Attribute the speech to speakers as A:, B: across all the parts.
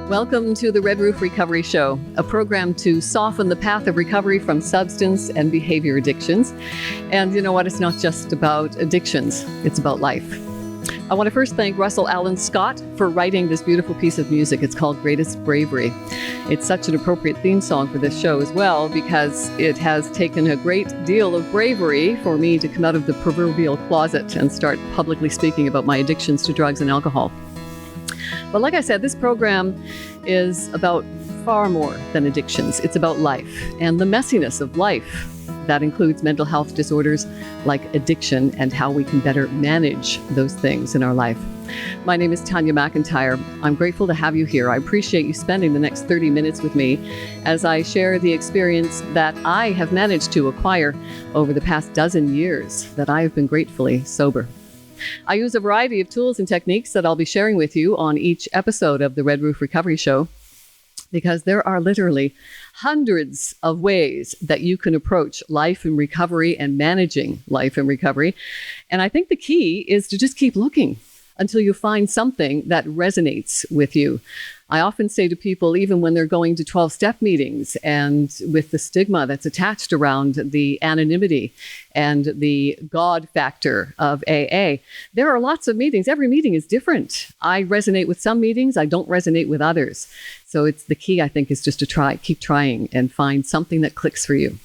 A: Welcome to the Red Roof Recovery Show, a program to soften the path of recovery from substance and behavior addictions. And you know what? It's not just about addictions, it's about life. I want to first thank Russell Allen Scott for writing this beautiful piece of music. It's called Greatest Bravery. It's such an appropriate theme song for this show as well, because it has taken a great deal of bravery for me to come out of the proverbial closet and start publicly speaking about my addictions to drugs and alcohol. But like I said, this program is about far more than addictions. It's about life and the messiness of life. That includes mental health disorders like addiction and how we can better manage those things in our life. My name is Tanya McIntyre. I'm grateful to have you here. I appreciate you spending the next 30 minutes with me as I share the experience that I have managed to acquire over the past dozen years that I have been gratefully sober. I use a variety of tools and techniques that I'll be sharing with you on each episode of the Red Roof Recovery Show, because there are literally hundreds of ways that you can approach life in recovery and managing life in recovery. And I think the key is to just keep looking until you find something that resonates with you. I often say to people, even when they're going to 12-step meetings and with the stigma that's attached around the anonymity and the God factor of AA, there are lots of meetings. Every meeting is different. I resonate with some meetings. I don't resonate with others. So it's the key, I think, is just to keep trying and find something that clicks for you.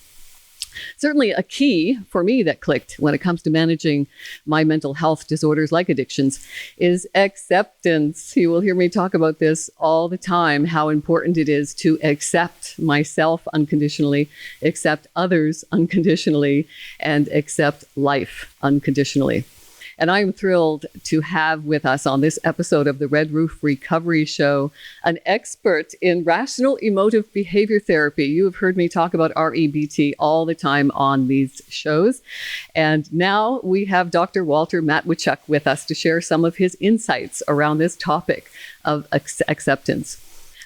A: Certainly a key for me that clicked when it comes to managing my mental health disorders like addictions is acceptance. You will hear me talk about this all the time, how important it is to accept myself unconditionally, accept others unconditionally, and accept life unconditionally. And I'm thrilled to have with us on this episode of the Red Roof Recovery Show an expert in rational emotive behavior therapy. You have heard me talk about REBT all the time on these shows. And now we have Dr. Walter Matweychuk with us to share some of his insights around this topic of acceptance.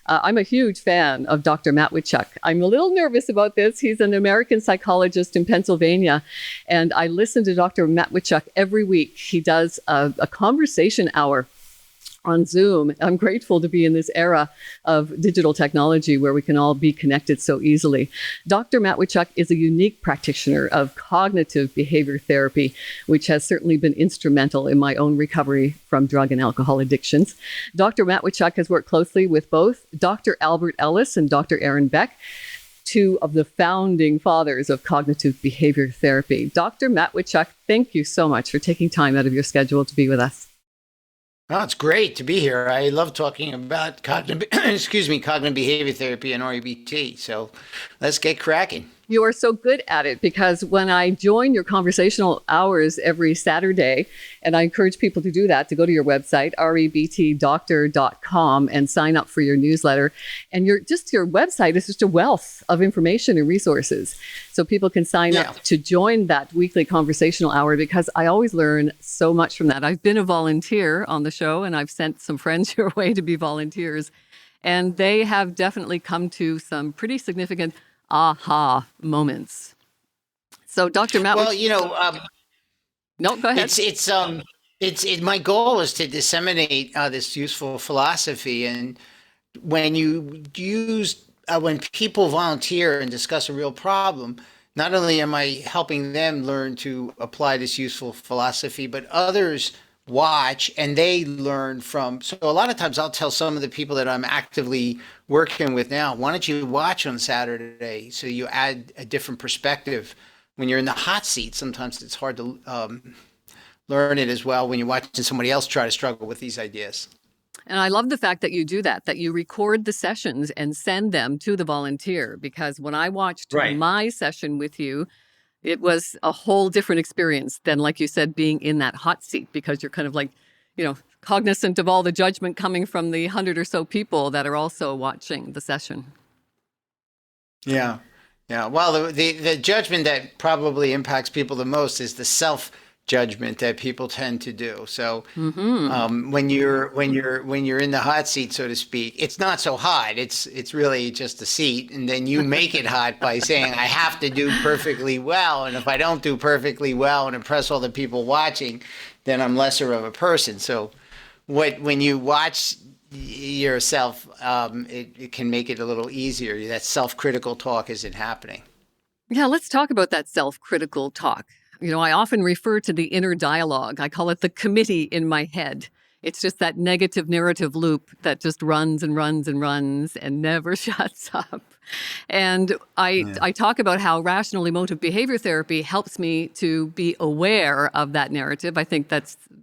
A: I'm a huge fan of Dr. Matweychuk. I'm a little nervous about this. He's an American psychologist in Pennsylvania, and I listen to Dr. Matweychuk every week. He does a conversation hour on Zoom. I'm grateful to be in this era of digital technology where we can all be connected so easily. Dr. Matweychuk is a unique practitioner of cognitive behavior therapy, which has certainly been instrumental in my own recovery from drug and alcohol addictions. Dr. Matweychuk has worked closely with both Dr. Albert Ellis and Dr. Aaron Beck, two of the founding fathers of cognitive behavior therapy. Dr. Matweychuk, thank you so much for taking time out of your schedule to be with us.
B: Oh, it's great to be here. I love talking about cognitive behavior therapy and REBT. So let's get cracking.
A: You are so good at it, because when I join your conversational hours every Saturday, and I encourage people to do that, to go to your website, rebtdoctor.com, and sign up for your newsletter. And your website is just a wealth of information and resources. So people can sign up to join that weekly conversational hour, because I always learn so much from that. I've been a volunteer on the show, and I've sent some friends your way to be volunteers. And they have definitely come to some pretty significant aha moments. So, Dr. Matt,
B: well,
A: no, go ahead.
B: It's my goal is to disseminate this useful philosophy, and when when people volunteer and discuss a real problem, not only am I helping them learn to apply this useful philosophy, but others watch and they learn from. So a lot of times I'll tell some of the people that I'm actively working with now, why don't you watch on Saturday? So you add a different perspective. When you're in the hot seat, sometimes it's hard to learn it as well when you're watching somebody else try to struggle with these ideas.
A: And I love the fact that you do that you record the sessions and send them to the volunteer, because when I watched my session with you, it was a whole different experience than, like you said, being in that hot seat, because you're kind of like, cognizant of all the judgment coming from the 100 or so people that are also watching the session.
B: Yeah. Well, the judgment that probably impacts people the most is the self-judgment that people tend to do. So when you're in the hot seat, so to speak, it's not so hot. It's really just a seat, and then you make it hot by saying, I have to do perfectly well, and if I don't do perfectly well and impress all the people watching, then I'm lesser of a person. So when you watch yourself, it can make it a little easier. That self-critical talk isn't happening.
A: Yeah, let's talk about that self-critical talk. I often refer to the inner dialogue. I call it the committee in my head. It's just that negative narrative loop that just runs and runs and runs and never shuts up. And I talk about how rational emotive behavior therapy helps me to be aware of that narrative. I think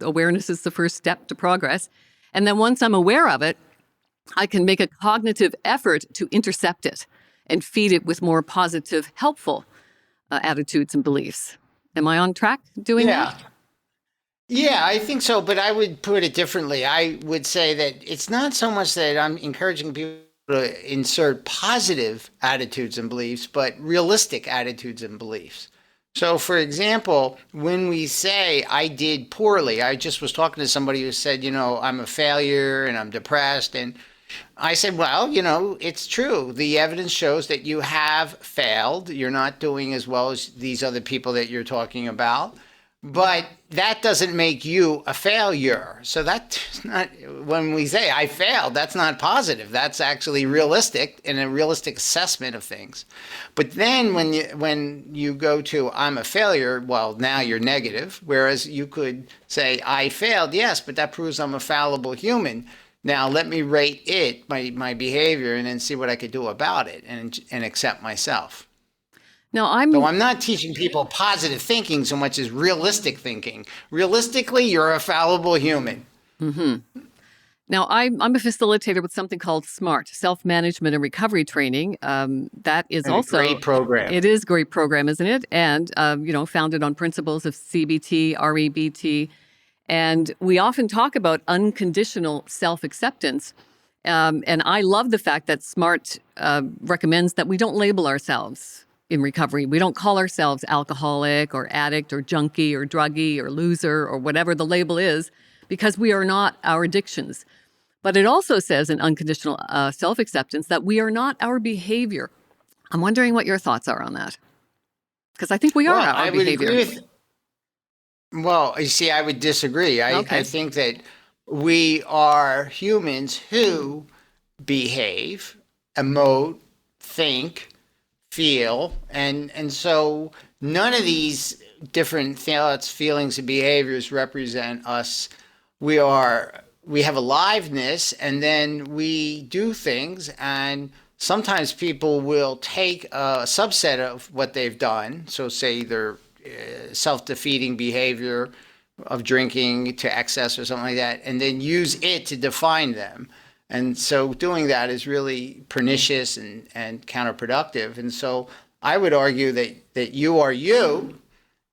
A: awareness is the first step to progress. And then once I'm aware of it, I can make a cognitive effort to intercept it and feed it with more positive, helpful attitudes and beliefs. Am I on track doing that?
B: Yeah, I think so, but I would put it differently. I would say that it's not so much that I'm encouraging people to insert positive attitudes and beliefs, but realistic attitudes and beliefs. So, for example, when we say I did poorly, I just was talking to somebody who said, I'm a failure and I'm depressed. And I said, well, it's true. The evidence shows that you have failed. You're not doing as well as these other people that you're talking about. But that doesn't make you a failure. So that's not, when we say I failed, that's not positive. That's actually realistic and a realistic assessment of things. But then when you go to I'm a failure, well, now you're negative. Whereas you could say I failed, yes, but that proves I'm a fallible human. Now let me rate it, my behavior, and then see what I could do about it and accept myself.
A: Now,
B: So I'm not teaching people positive thinking so much as realistic thinking. Realistically, you're a fallible human.
A: Mm-hmm. Now, I'm a facilitator with something called SMART, Self-Management and Recovery Training. That is also
B: a great program.
A: It is a great program, isn't it? And, founded on principles of CBT, REBT. And we often talk about unconditional self-acceptance. And I love the fact that SMART recommends that we don't label ourselves in recovery. We don't call ourselves alcoholic or addict or junkie or druggie or loser or whatever the label is, because we are not our addictions. But it also says in unconditional self-acceptance that we are not our behavior. I'm wondering what your thoughts are on that. Because I think we are our behavior.
B: Well, you see, I would disagree. I think that we are humans who behave, emote, think, feel, and so none of these different thoughts, feelings, and behaviors represent us. We have aliveness, and then we do things, and sometimes people will take a subset of what they've done. So say their self-defeating behavior of drinking to excess or something like that, and then use it to define them. And so doing that is really pernicious and counterproductive. And so I would argue that you are you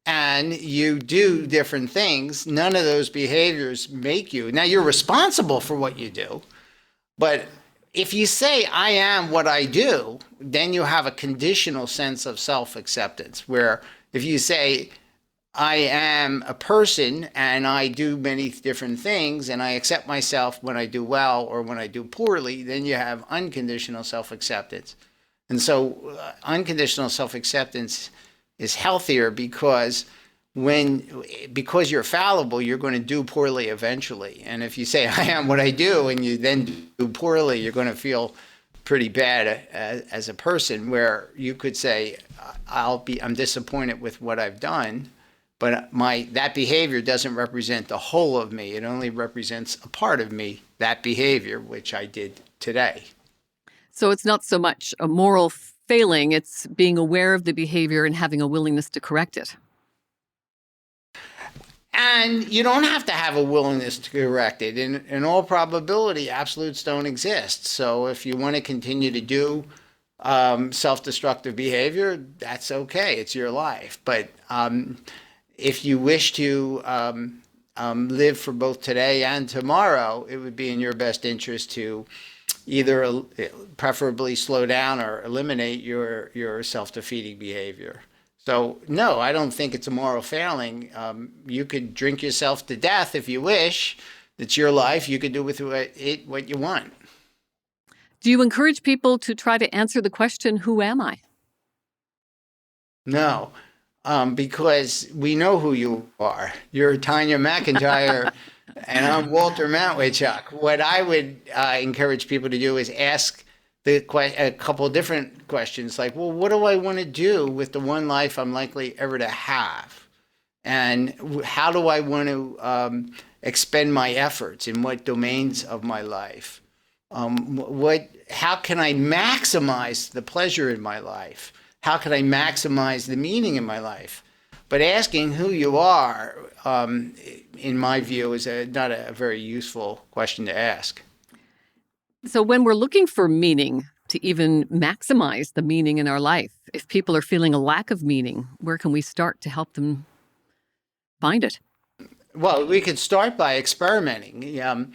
B: and you do different things. None of those behaviors make you. Now, you're responsible for what you do. But if you say, I am what I do, then you have a conditional sense of self-acceptance, where if you say, I am a person and I do many different things and I accept myself when I do well or when I do poorly, then you have unconditional self-acceptance. And so unconditional self-acceptance is healthier because you're fallible, you're going to do poorly eventually. And if you say, I am what I do, and you then do poorly, you're going to feel pretty bad as a person, where you could say, I'm disappointed with what I've done. But that behavior doesn't represent the whole of me. It only represents a part of me, that behavior, which I did today.
A: So it's not so much a moral failing, it's being aware of the behavior and having a willingness to correct it.
B: And you don't have to have a willingness to correct it. In all probability, absolutes don't exist. So if you want to continue to do self-destructive behavior, that's okay. It's your life. But if you wish to live for both today and tomorrow, it would be in your best interest to either preferably slow down or eliminate your self-defeating behavior. So, no, I don't think it's a moral failing. You could drink yourself to death if you wish. It's your life. You could do with it what you want.
A: Do you encourage people to try to answer the question, who am I?
B: No. Because we know who you are. You're Tanya McIntyre, And I'm Walter Matweychuk. What I would encourage people to do is ask a couple of different questions like, well, what do I want to do with the one life I'm likely ever to have? And how do I want to expend my efforts in what domains of my life? How can I maximize the pleasure in my life? How can I maximize the meaning in my life? But asking who you are, in my view, is not a very useful question to ask.
A: So when we're looking for meaning, to even maximize the meaning in our life, if people are feeling a lack of meaning, where can we start to help them find it?
B: Well, we could start by experimenting.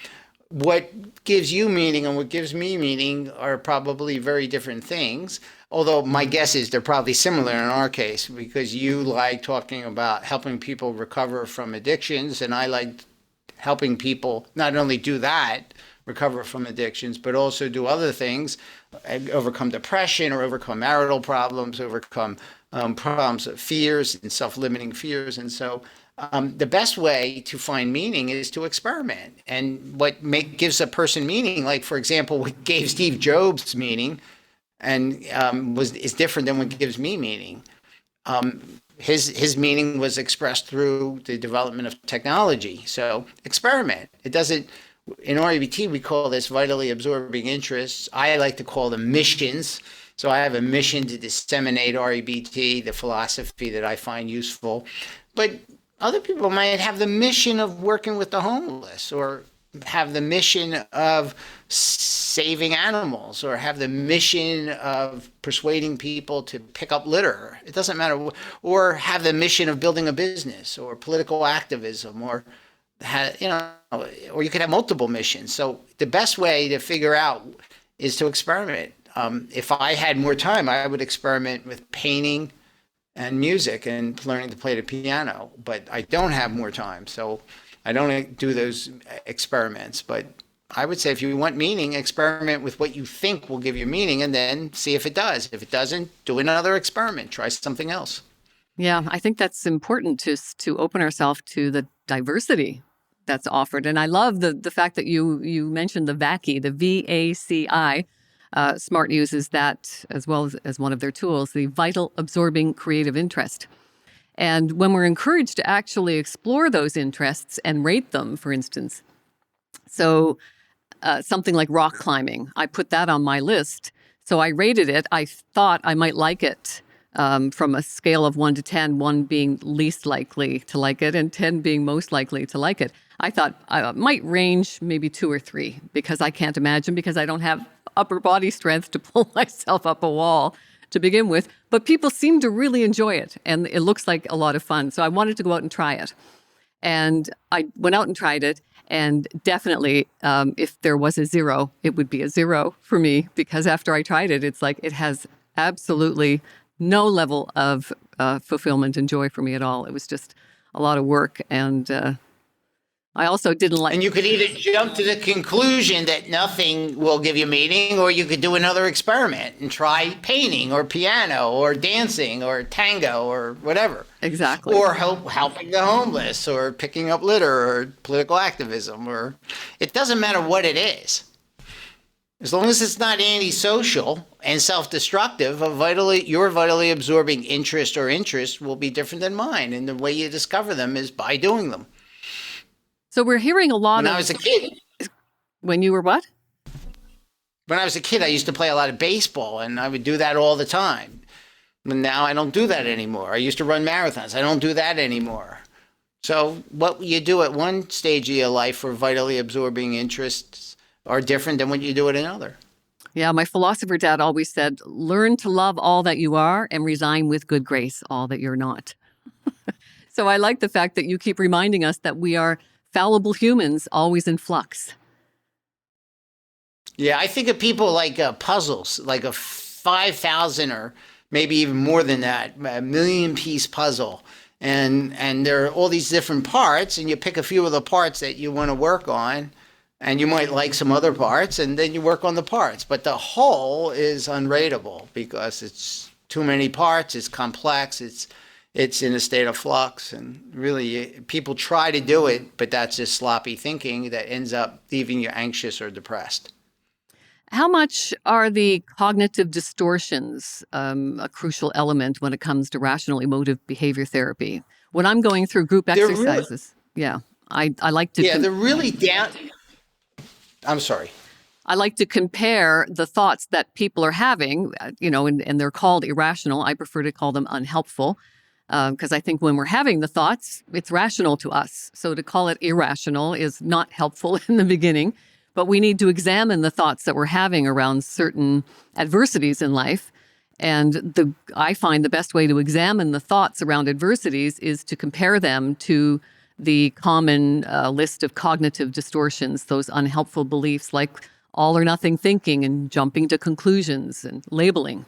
B: What gives you meaning and what gives me meaning are probably very different things. Although my guess is they're probably similar in our case, because you like talking about helping people recover from addictions, and I like helping people not only do that, recover from addictions, but also do other things, overcome depression or overcome marital problems, overcome problems of fears and self-limiting fears. And so the best way to find meaning is to experiment. And what gives a person meaning, like, for example, what gave Steve Jobs meaning and is different than what gives me meaning. His meaning was expressed through the development of technology. So experiment. It doesn't. In REBT, we call this vitally absorbing interests. I like to call them missions. So I have a mission to disseminate REBT, the philosophy that I find useful. But other people might have the mission of working with the homeless, or have the mission of saving animals, or have the mission of persuading people to pick up litter. It doesn't matter. Or have the mission of building a business, or political activism, or or you could have multiple missions. So the best way to figure out is to experiment. If I had more time, I would experiment with painting and music and learning to play the piano. But I don't have more time, so I don't do those experiments. But I would say if you want meaning, experiment with what you think will give you meaning, and then see if it does. If it doesn't, do another experiment. Try something else.
A: Yeah, I think that's important to open ourselves to the diversity that's offered. And I love the fact that you mentioned the VACI, the VACI. SMART uses that as well as one of their tools, the vital absorbing creative interest. And when we're encouraged to actually explore those interests and rate them, for instance, so something like rock climbing, I put that on my list. So I rated it. I thought I might like it. From a scale of 1 to 10, 1 being least likely to like it and 10 being most likely to like it. I thought I might range maybe 2 or 3, because I can't imagine, because I don't have upper body strength to pull myself up a wall to begin with. But people seem to really enjoy it, and it looks like a lot of fun. So I wanted to go out and try it. And I went out and tried it, and definitely if there was a 0, it would be a 0 for me, because after I tried it, it's like it has absolutely no level of fulfillment and joy for me at all. It was just a lot of work. And I also didn't like...
B: And you could either jump to the conclusion that nothing will give you meaning, or you could do another experiment and try painting or piano or dancing or tango or whatever.
A: Exactly.
B: Or helping the homeless, or picking up litter, or political activism, or it doesn't matter what it is. As long as it's not antisocial and self-destructive, your vitally absorbing interest or interest will be different than mine. And the way you discover them is by doing them.
A: So we're hearing a lot
B: When I was a kid.
A: When you were what?
B: When I was a kid, I used to play a lot of baseball, and I would do that all the time. But now I don't do that anymore. I used to run marathons. I don't do that anymore. So what you do at one stage of your life for vitally absorbing interests are different than what you do at another.
A: Yeah, my philosopher dad always said, learn to love all that you are and resign with good grace all that you're not. So I like the fact that you keep reminding us that we are fallible humans, always in flux.
B: Yeah, I think of people like puzzles, like a 5,000 or maybe even more than that, a million-piece puzzle. And there are all these different parts, and you pick a few of the parts that you want to work on, and you might like some other parts, and then you work on the parts. But the whole is unrateable because it's too many parts, it's complex, it's it's in a state of flux. And really, people try to do it, but that's just sloppy thinking that ends up leaving you anxious or depressed.
A: How much are the cognitive distortions a crucial element when it comes to rational emotive behavior therapy? When I'm going through group exercises, I like to.
B: They're really down. I'm sorry.
A: I like to compare the thoughts that people are having, and they're called irrational. I prefer to call them unhelpful because I think when we're having the thoughts, it's rational to us. So to call it irrational is not helpful in the beginning, but we need to examine the thoughts that we're having around certain adversities in life. And I find the best way to examine the thoughts around adversities is to compare them to the common list of cognitive distortions, those unhelpful beliefs like all or nothing thinking and jumping to conclusions and labeling.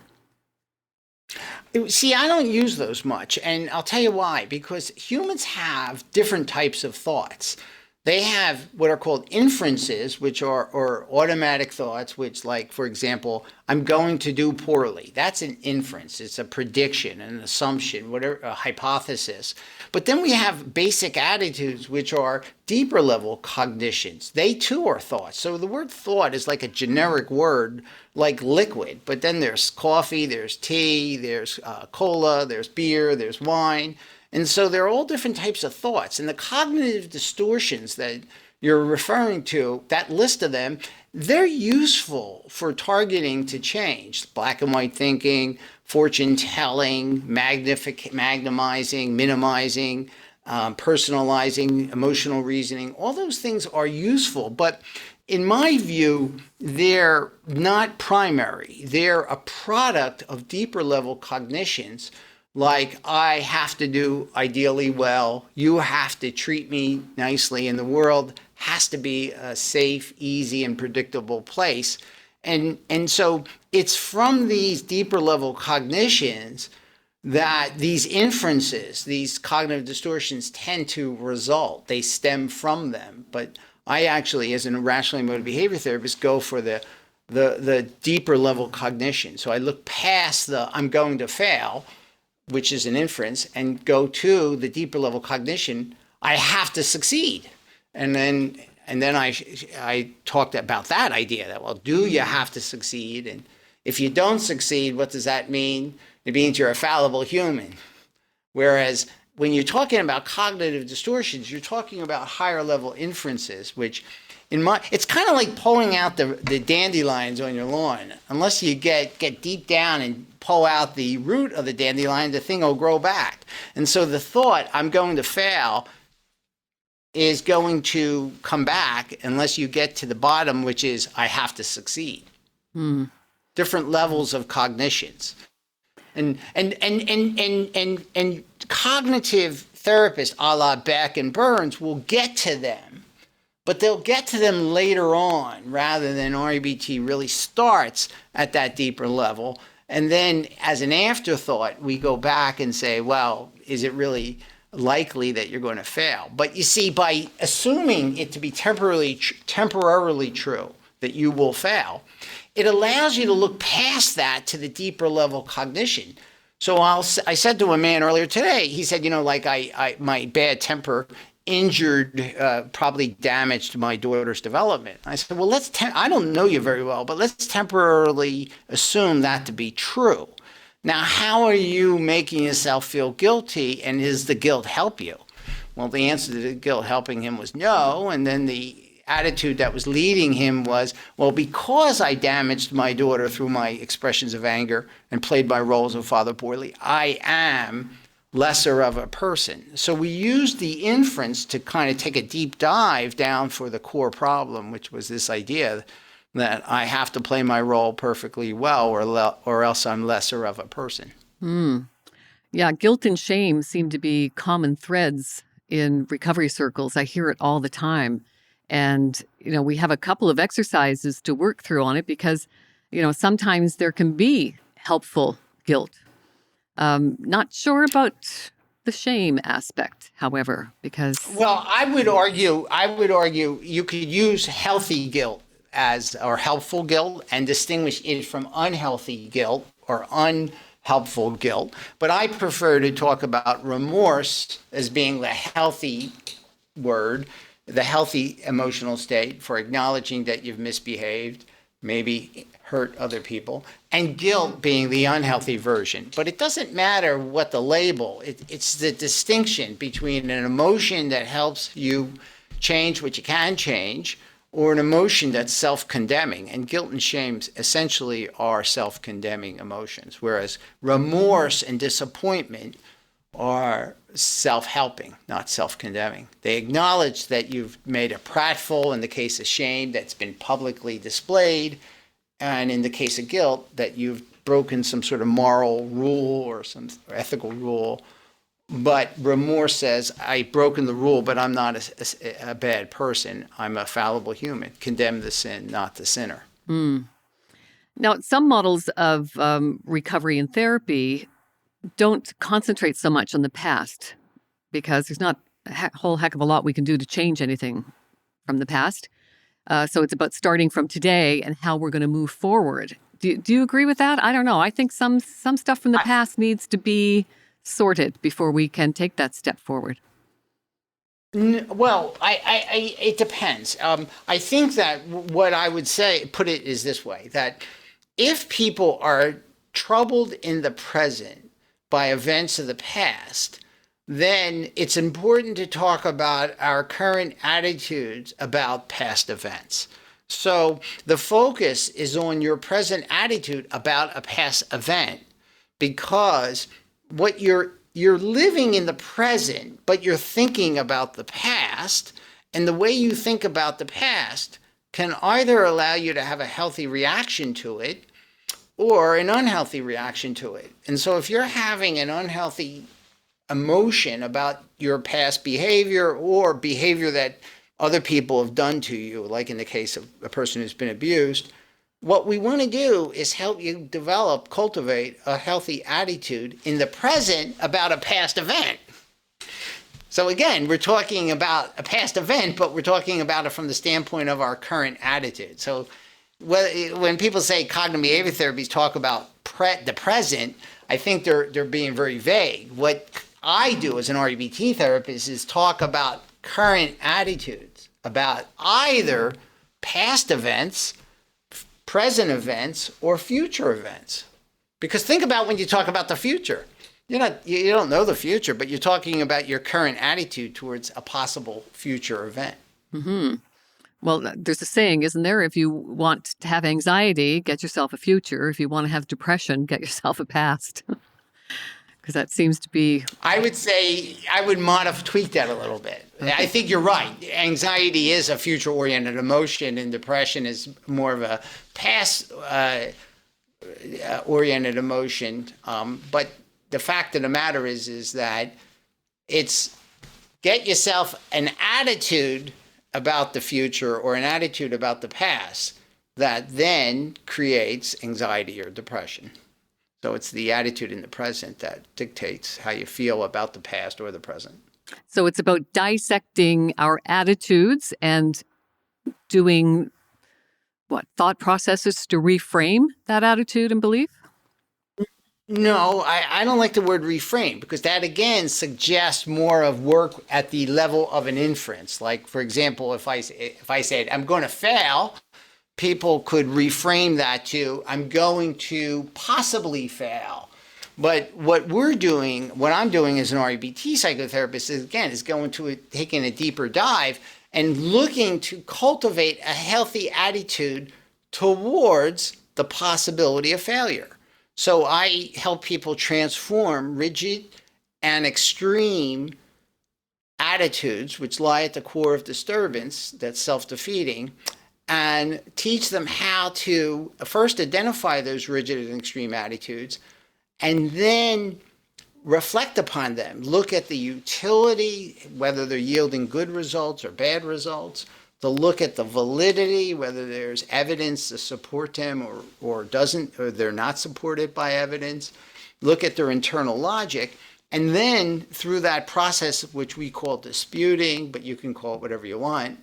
B: See, I don't use those much, and I'll tell you why. Because humans have different types of thoughts. They have what are called inferences, which are or automatic thoughts, which, like, for example, I'm going to do poorly. That's an inference. It's a prediction, an assumption, whatever, a hypothesis. But then we have basic attitudes, which are deeper level cognitions. They too are thoughts. So the word thought is like a generic word, like liquid. But then there's coffee, there's tea, there's cola, there's beer, there's wine. And so there are all different types of thoughts. And the cognitive distortions that you're referring to, that list of them, they're useful for targeting to change. Black and white thinking, fortune telling, magnifying, minimizing, personalizing, emotional reasoning. All those things are useful. But in my view, they're not primary. They're a product of deeper level cognitions. Like, I have to do ideally well, you have to treat me nicely, and the world has to be a safe, easy, and predictable place. And so it's from these deeper level cognitions that these inferences, these cognitive distortions tend to result. They stem from them. But I actually, as an rational emotive behavior therapist, go for the deeper level cognition. So I look past the I'm going to fail, which is an inference, and go to the deeper level cognition, I have to succeed. And then I talked about that idea that, well, do you have to succeed? And if you don't succeed, what does that mean? It means you're a fallible human. Whereas when you're talking about cognitive distortions, you're talking about higher level inferences, which it's kind of like pulling out the dandelions on your lawn. Unless you get deep down and pull out the root of the dandelion, the thing will grow back. And so the thought, I'm going to fail, is going to come back unless you get to the bottom, which is I have to succeed. Different levels of cognitions. And cognitive therapists, a la Beck and Burns, will get to them. But they'll get to them later on rather than REBT really starts at that deeper level. And then as an afterthought, we go back and say, well, is it really likely that you're going to fail? But you see, by assuming it to be temporarily true that you will fail, it allows you to look past that to the deeper level cognition. So I said to a man earlier today, he said, like my bad temper injured, probably damaged my daughter's development. I said, well, I don't know you very well, but let's temporarily assume that to be true. Now, how are you making yourself feel guilty, and does the guilt help you? Well, the answer to the guilt helping him was no, and then the attitude that was leading him was, well, because I damaged my daughter through my expressions of anger and played my roles of father poorly, I am lesser of a person. So we used the inference to kind of take a deep dive down for the core problem, which was this idea that I have to play my role perfectly well or else I'm lesser of a person.
A: Yeah, guilt and shame seem to be common threads in recovery circles. I hear it all the time. And, we have a couple of exercises to work through on it because, sometimes there can be helpful guilt. Not sure about the shame aspect, however, because...
B: Well, I would argue you could use healthy guilt or helpful guilt and distinguish it from unhealthy guilt or helpful guilt. But I prefer to talk about remorse as being the healthy word, the healthy emotional state for acknowledging that you've misbehaved, maybe hurt other people, and guilt being the unhealthy version. But it doesn't matter what the label, it's the distinction between an emotion that helps you change what you can change, or an emotion that's self-condemning. And guilt and shame essentially are self-condemning emotions, whereas remorse and disappointment are self-helping, not self-condemning. They acknowledge that you've made a pratfall in the case of shame that's been publicly displayed, and in the case of guilt, that you've broken some sort of moral rule or some ethical rule. But remorse says, I've broken the rule, but I'm not a bad person. I'm a fallible human. Condemn the sin, not the sinner.
A: Now, some models of recovery and therapy don't concentrate so much on the past because there's not a whole heck of a lot we can do to change anything from the past. So it's about starting from today and how we're going to move forward. Do you agree with that? I don't know. I think some stuff from the past needs to be sorted before we can take that step forward.
B: Well, it depends. I think that what I would say, put it is this way, that if people are troubled in the present by events of the past, then it's important to talk about our current attitudes about past events. So the focus is on your present attitude about a past event, because what you're living in the present, but you're thinking about the past, and the way you think about the past can either allow you to have a healthy reaction to it or an unhealthy reaction to it. And so if you're having an unhealthy emotion about your past behavior or behavior that other people have done to you, like in the case of a person who's been abused, what we want to do is help you cultivate a healthy attitude in the present about a past event. So again, we're talking about a past event, but we're talking about it from the standpoint of our current attitude. So when people say cognitive behavior therapies talk about the present, I think they're being very vague. What I do as an REBT therapist is talk about current attitudes about either past events, present events, or future events. Because think about when you talk about the future. You don't know the future, but you're talking about your current attitude towards a possible future event.
A: Mm-hmm. Well, there's a saying, isn't there? If you want to have anxiety, get yourself a future. If you want to have depression, get yourself a past. Because that seems to be...
B: I would say I would tweak that a little bit. Okay. I think you're right. Anxiety is a future-oriented emotion, and depression is more of a past-oriented emotion. But the fact of the matter is that it's get yourself an attitude about the future or an attitude about the past that then creates anxiety or depression. So it's the attitude in the present that dictates how you feel about the past or the present.
A: So it's about dissecting our attitudes and doing thought processes to reframe that attitude and belief?
B: No, I don't like the word reframe, because that again suggests more of work at the level of an inference. Like, for example, if I said I'm going to fail, people could reframe that to I'm going to possibly fail. But what I'm doing as an REBT psychotherapist is going to taking a deeper dive and looking to cultivate a healthy attitude towards the possibility of failure. So I help people transform rigid and extreme attitudes, which lie at the core of disturbance, that's self-defeating, and teach them how to first identify those rigid and extreme attitudes, and then reflect upon them. Look at the utility, whether they're yielding good results or bad results. To look at the validity, whether there's evidence to support them or they're not supported by evidence. Look at their internal logic. And then through that process, which we call disputing, but you can call it whatever you want,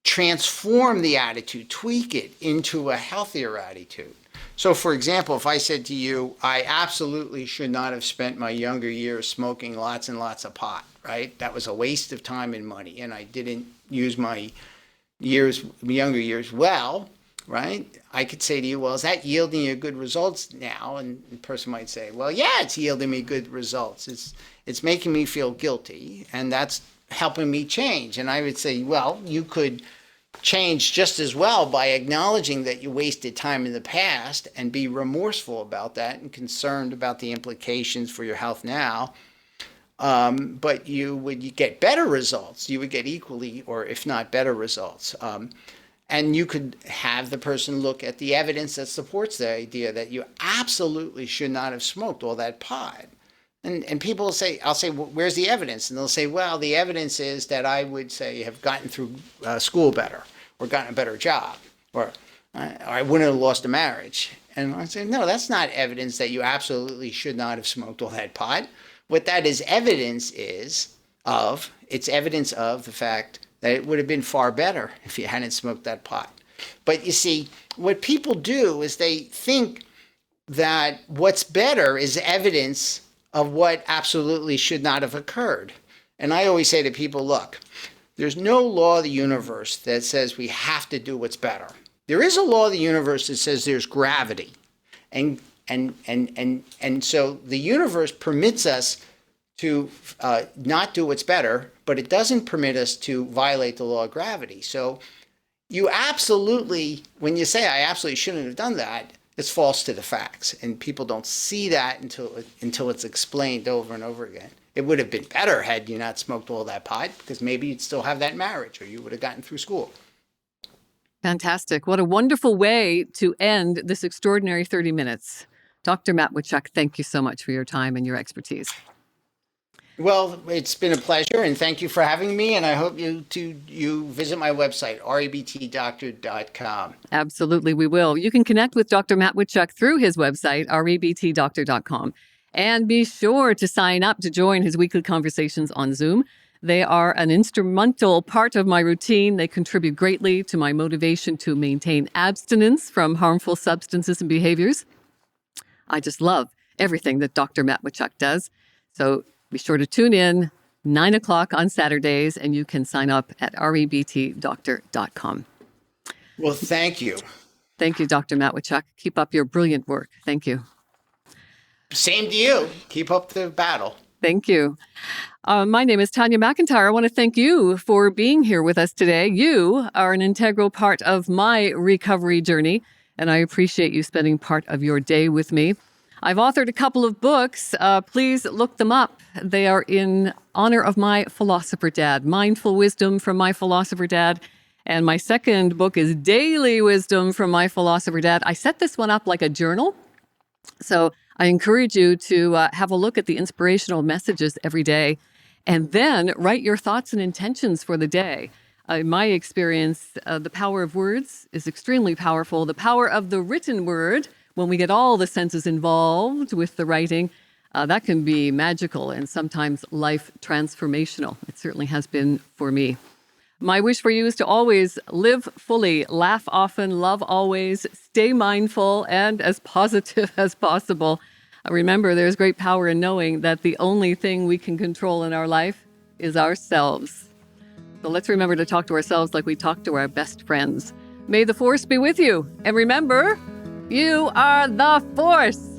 B: transform the attitude, tweak it into a healthier attitude. So, for example, if I said to you, I absolutely should not have spent my younger years smoking lots and lots of pot, right? That was a waste of time and money, and I didn't use my younger years well, right? I could say to you, well, is that yielding you good results now? And the person might say, well, yeah, it's yielding me good results. It's making me feel guilty, and that's helping me change. And I would say, well, you could change just as well by acknowledging that you wasted time in the past and be remorseful about that and concerned about the implications for your health now. But you would get better results. You would get equally, or if not better results. And you could have the person look at the evidence that supports the idea that you absolutely should not have smoked all that pot. And people will say, I'll say, well, where's the evidence? And they'll say, well, the evidence is that I would say have gotten through school better, or gotten a better job, or I wouldn't have lost a marriage. And I say, no, that's not evidence that you absolutely should not have smoked all that pot. What that is evidence of the fact that it would have been far better if you hadn't smoked that pot. But you see, what people do is they think that what's better is evidence of what absolutely should not have occurred. And I always say to people, look, there's no law of the universe that says we have to do what's better. There is a law of the universe that says there's gravity. And so the universe permits us to not do what's better, but it doesn't permit us to violate the law of gravity. So you absolutely, when you say I absolutely shouldn't have done that, it's false to the facts. And people don't see that until it's explained over and over again. It would have been better had you not smoked all that pot, because maybe you'd still have that marriage, or you would have gotten through school.
A: Fantastic. What a wonderful way to end this extraordinary 30 minutes. Dr. Matweychuk, thank you so much for your time and your expertise.
B: Well, it's been a pleasure, and thank you for having me. And I hope you visit my website, rebtdoctor.com.
A: Absolutely, we will. You can connect with Dr. Matweychuk through his website, rebtdoctor.com. And be sure to sign up to join his weekly conversations on Zoom. They are an instrumental part of my routine. They contribute greatly to my motivation to maintain abstinence from harmful substances and behaviors. I just love everything that Dr. Matweychuk does. So be sure to tune in 9 o'clock on Saturdays, and you can sign up at rebtdoctor.com.
B: Well, thank you.
A: Thank you, Dr. Matweychuk. Keep up your brilliant work. Thank you.
B: Same to you. Keep up the battle.
A: Thank you. My name is Tanya McIntyre. I want to thank you for being here with us today. You are an integral part of my recovery journey, and I appreciate you spending part of your day with me. I've authored a couple of books. Please look them up. They are in honor of my philosopher dad, Mindful Wisdom from my philosopher dad. And my second book is Daily Wisdom from my philosopher dad. I set this one up like a journal. So I encourage you to have a look at the inspirational messages every day, and then write your thoughts and intentions for the day. In my experience, the power of words is extremely powerful. The power of the written word, when we get all the senses involved with the writing, that can be magical and sometimes life transformational. It certainly has been for me. My wish for you is to always live fully, laugh often, love always, stay mindful, and as positive as possible. Remember, there's great power in knowing that the only thing we can control in our life is ourselves. So let's remember to talk to ourselves like we talk to our best friends. May the force be with you. And remember, you are the force.